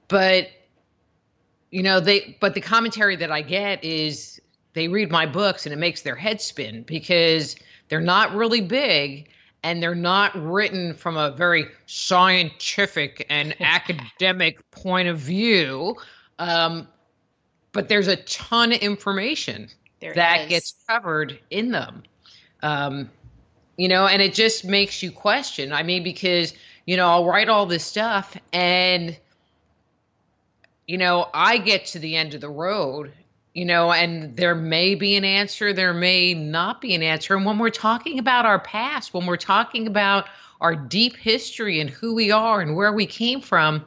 But, but the commentary that I get is they read my books and it makes their head spin because they're not really big and they're not written from a very scientific and academic point of view. Um, but there's a ton of information There that gets is. covered in them. Um, and it just makes you question. I mean, because, I'll write all this stuff and, I get to the end of the road, and there may be an answer, there may not be an answer. And when we're talking about our past, when we're talking about our deep history and who we are and where we came from,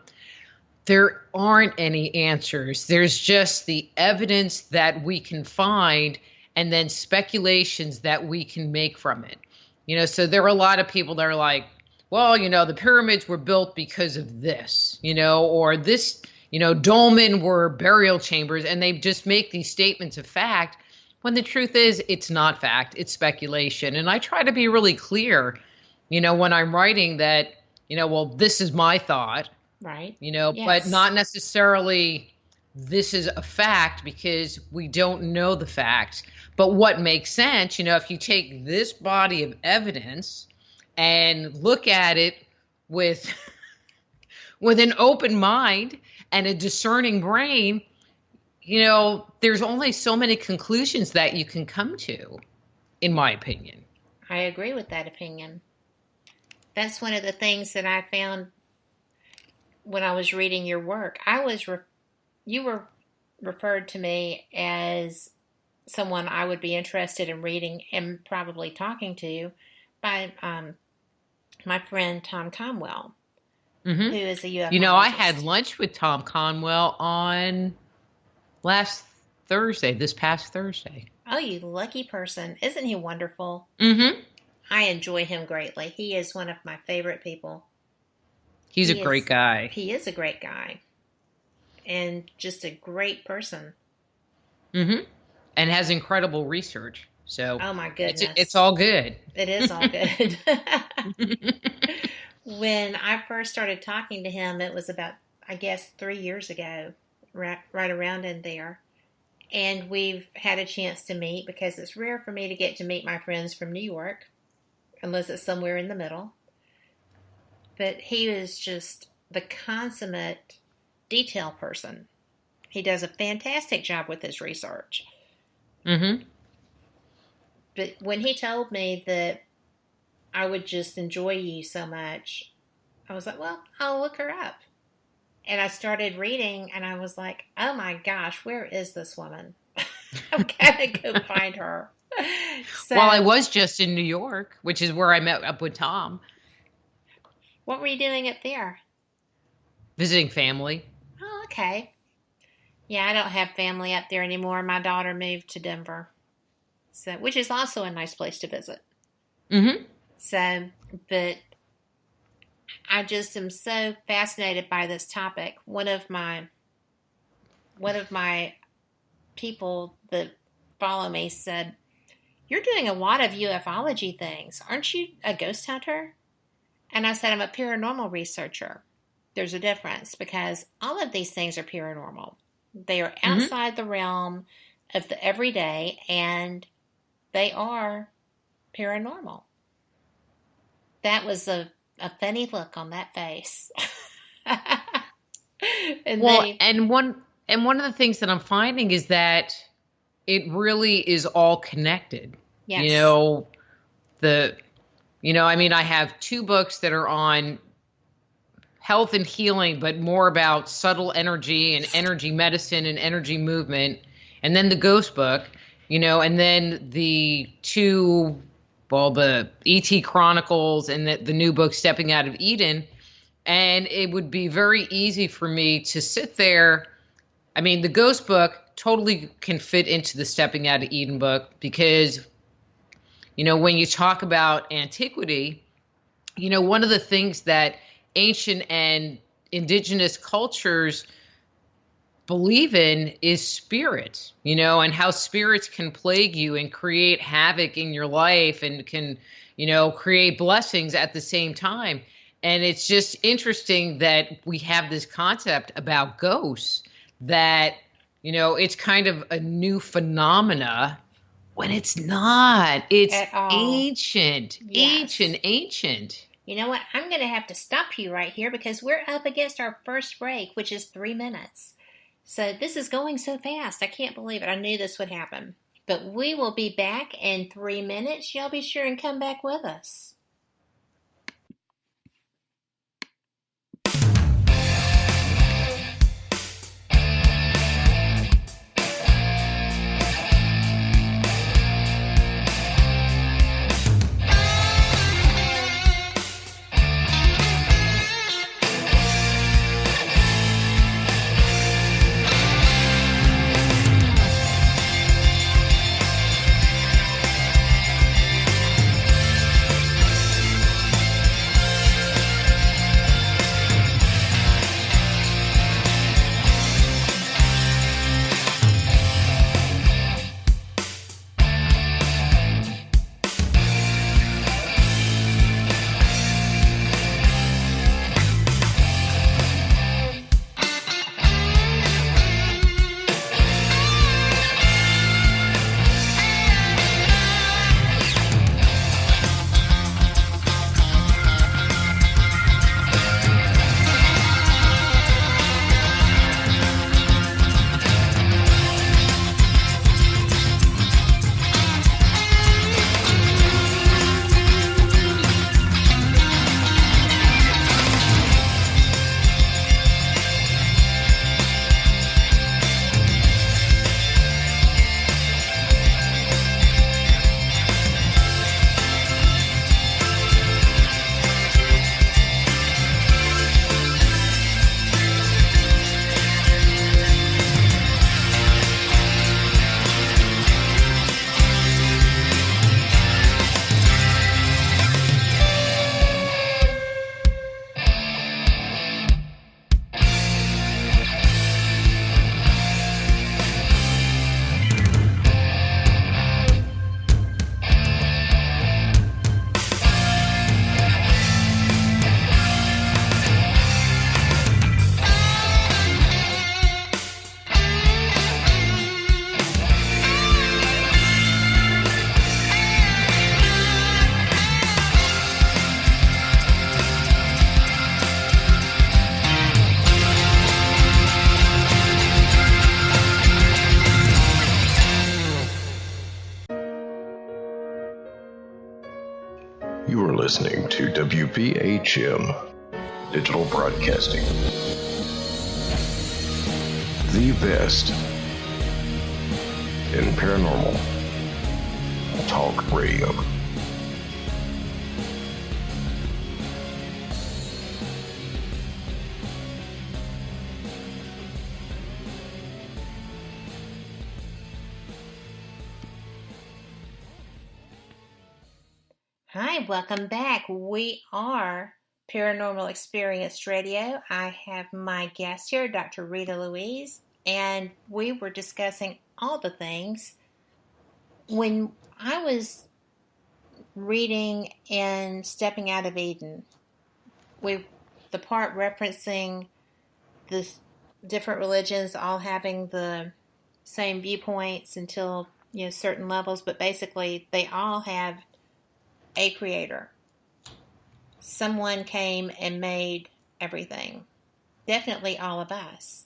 there aren't any answers. There's just the evidence that we can find and then speculations that we can make from it. So there are a lot of people that are like, well, the pyramids were built because of this, or this, dolmen were burial chambers, and they just make these statements of fact when the truth is it's not fact, it's speculation. And I try to be really clear, when I'm writing that, well, this is my thought, Right. but Yes. not necessarily this is a fact because we don't know the facts. But what makes sense, if you take this body of evidence and look at it with with an open mind and a discerning brain, there's only so many conclusions that you can come to, in my opinion. I agree with that opinion. That's one of the things that I found when I was reading your work. You were referred to me as someone I would be interested in reading and probably talking to by my friend Tom Conwell, Hmm. who is a I had ufologist. lunch with Tom Conwell on last Thursday, this past Thursday. Oh, you lucky person. Isn't he wonderful? Hmm. I enjoy him greatly. He is one of my favorite people. He's a great guy. He is a great guy and just a great person. Hmm. And has incredible research. So Oh my it's goodness. all good. It is all good. When I first started talking to him, it was about, I guess, 3 years ago, right around in there. And we've had a chance to meet because it's rare for me to get to meet my friends from New York, unless it's somewhere in the middle. But he is just the consummate detail person. He does a fantastic job with his research. Hmm. But when he told me that I would just enjoy you so much, I was like, well, I'll look her up. And I started reading and I was like, oh my gosh, where is this woman? I'm going to go find her. Well, I So, was just in New York, which is where I met up with Tom, what were you doing up there? visiting family. Oh, okay. Yeah, I don't have family up there anymore. My daughter moved to Denver, so which is also a nice place to visit. Hmm. So, but I just am so fascinated by this topic. One of my people that follow me said, "You're doing a lot of ufology things. Aren't you a ghost hunter?" And I said, "I'm a paranormal researcher." There's a difference because all of these things are paranormal. They are Hmm. outside the realm of the everyday and they are paranormal. That was a funny look on that face. And then Well, he, and one of the things that I'm finding is that it really is all connected. You yes, know, the I mean, I have two books that are on health and healing, but more about subtle energy and energy medicine and energy movement. And then the ghost book, and then the two, well, the ET Chronicles and the new book, Stepping Out of Eden. And it would be very easy for me to sit there. I mean, the ghost book totally can fit into the Stepping Out of Eden book because, when you talk about antiquity, one of the things that ancient and indigenous cultures believe in is spirits, and how spirits can plague you and create havoc in your life and can, create blessings at the same time. And it's just interesting that we have this concept about ghosts that, it's kind of a new phenomena when it's not. It's at all. ancient, Yes. ancient. You know what? I'm going to have to stop you right here because we're up against our first break, which is 3 minutes. So this is going so fast. I can't believe it. I knew this would happen. But we will be back in 3 minutes. Y'all be sure and come back with us. You are listening to WPHM Digital Broadcasting, the best in paranormal talk radio. Hi, welcome back. We are Paranormal Experience Radio. I have my guest here, Dr. Rita Louise, and we were discussing all the things. When I was reading in Stepping Out of Eden, the part referencing the different religions all having the same viewpoints until certain levels, but basically they all have a creator. Someone came and made everything. Definitely all of us.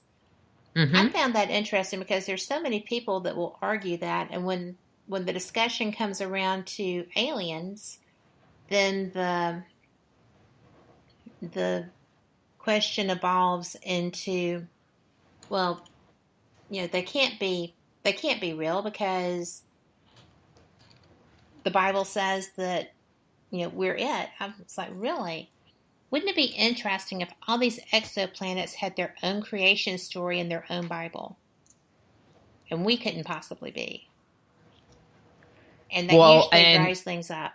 Mm-hmm. I found that interesting because there's so many people that will argue that, and when the discussion comes around to aliens, then the question evolves into, well, they can't be real because the Bible says that we're it. I was like, really? Wouldn't it be interesting if all these exoplanets had their own creation story in their own Bible? And we couldn't possibly be. And that usually dries things up.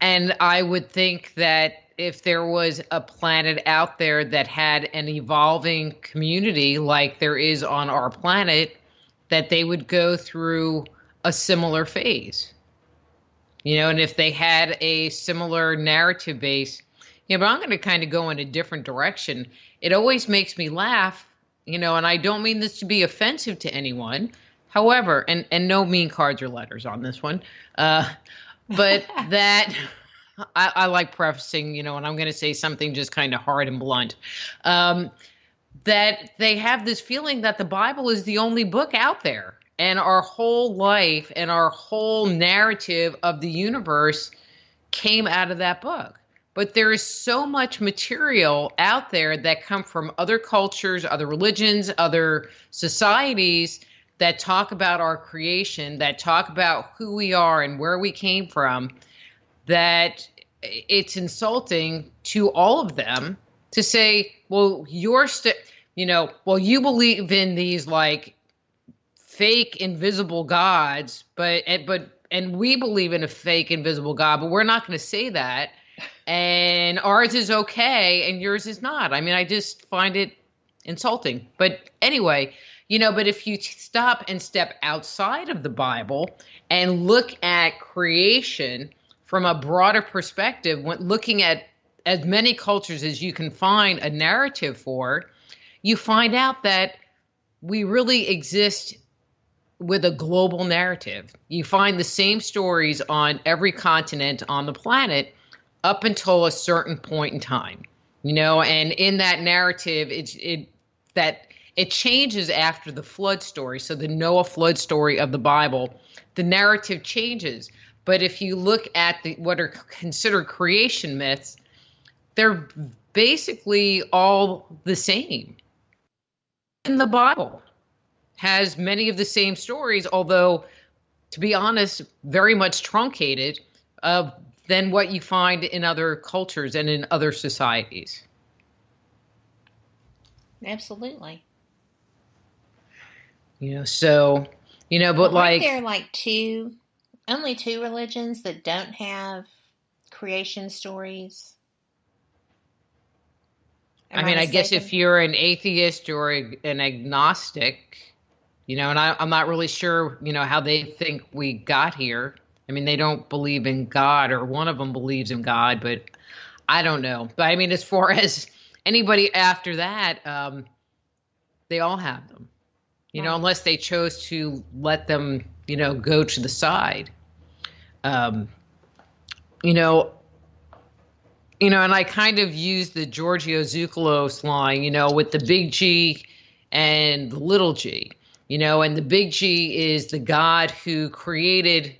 And I would think that if there was a planet out there that had an evolving community like there is on our planet, that they would go through a similar phase. and if they had a similar narrative base, but I'm going to kind of go in a different direction. It always makes me laugh, and I don't mean this to be offensive to anyone. However, and no mean cards or letters on this one, but that I like prefacing, and I'm going to say something just kind of hard and blunt, that they have this feeling that the Bible is the only book out there. And our whole life and our whole narrative of the universe came out of that book. But there is so much material out there that come from other cultures, other religions, other societies that talk about our creation, that talk about who we are and where we came from, that it's insulting to all of them to say, well, you believe in these like fake invisible gods, and we believe in a fake invisible God, but we're not going to say that. And ours is okay and yours is not. I mean, I just find it insulting. But anyway, but if you stop and step outside of the Bible and look at creation from a broader perspective, when looking at as many cultures as you can find a narrative for, you find out that we really exist with a global narrative. You find the same stories on every continent on the planet up until a certain point in time, and in that narrative, it changes after the flood story. So the Noah flood story of the Bible, the narrative changes. But if you look at what are considered creation myths, they're basically all the same. In the Bible has many of the same stories, although, to be honest, very much truncated than what you find in other cultures and in other societies. Absolutely. But aren't there only two religions that don't have creation stories? I guess if you're an atheist or an agnostic, and I'm not really sure, how they think we got here. I mean, they don't believe in God, or one of them believes in God, but I don't know. But I mean, as far as anybody after that, they all have them, Right. Unless they chose to let them, go to the side. And I kind of use the Giorgio Tsoukalos line, with the big G and the little g, and the big G is the God who created,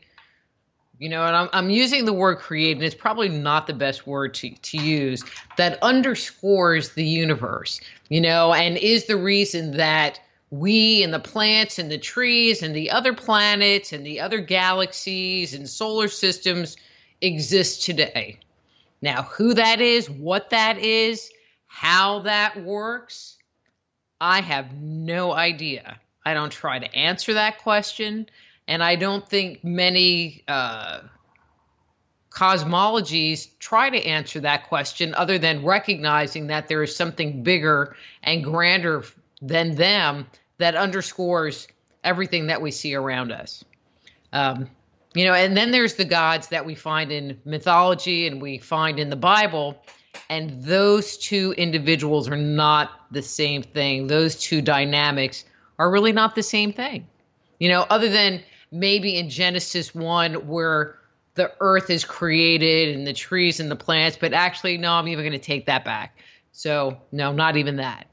and I'm using the word create, and it's probably not the best word to use, that underscores the universe, and is the reason that we and the plants and the trees and the other planets and the other galaxies and solar systems exist today. Now, who that is, what that is, how that works, I have no idea. I don't try to answer that question, and I don't think many cosmologies try to answer that question other than recognizing that there is something bigger and grander than them that underscores everything that we see around us. And then there's the gods that we find in mythology and we find in the Bible, and those two individuals are not the same thing. Those two dynamics are really not the same thing. Other than maybe in Genesis 1 where the earth is created and the trees and the plants, but actually, no, I'm even going to take that back. So, no, not even that.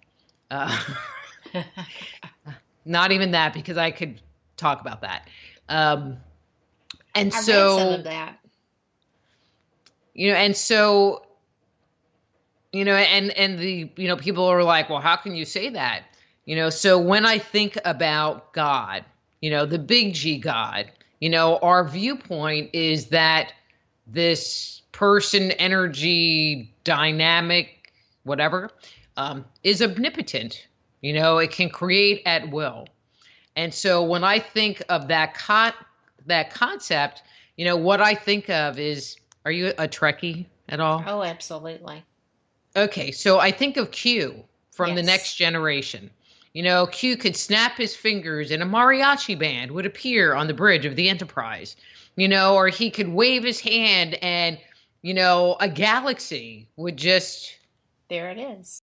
Not even that, because I could talk about that. And I read some of that. And the, people are like, well, how can you say that? So when I think about God, the big G God, our viewpoint is that this person, energy, dynamic, whatever, is omnipotent. It can create at will. And so when I think of that concept, what I think of is, are you a Trekkie at all? Oh, absolutely. Okay, so I think of Q from The Yes. Next Generation. Q could snap his fingers and a mariachi band would appear on the bridge of the Enterprise. or he could wave his hand and, a galaxy would just there it is.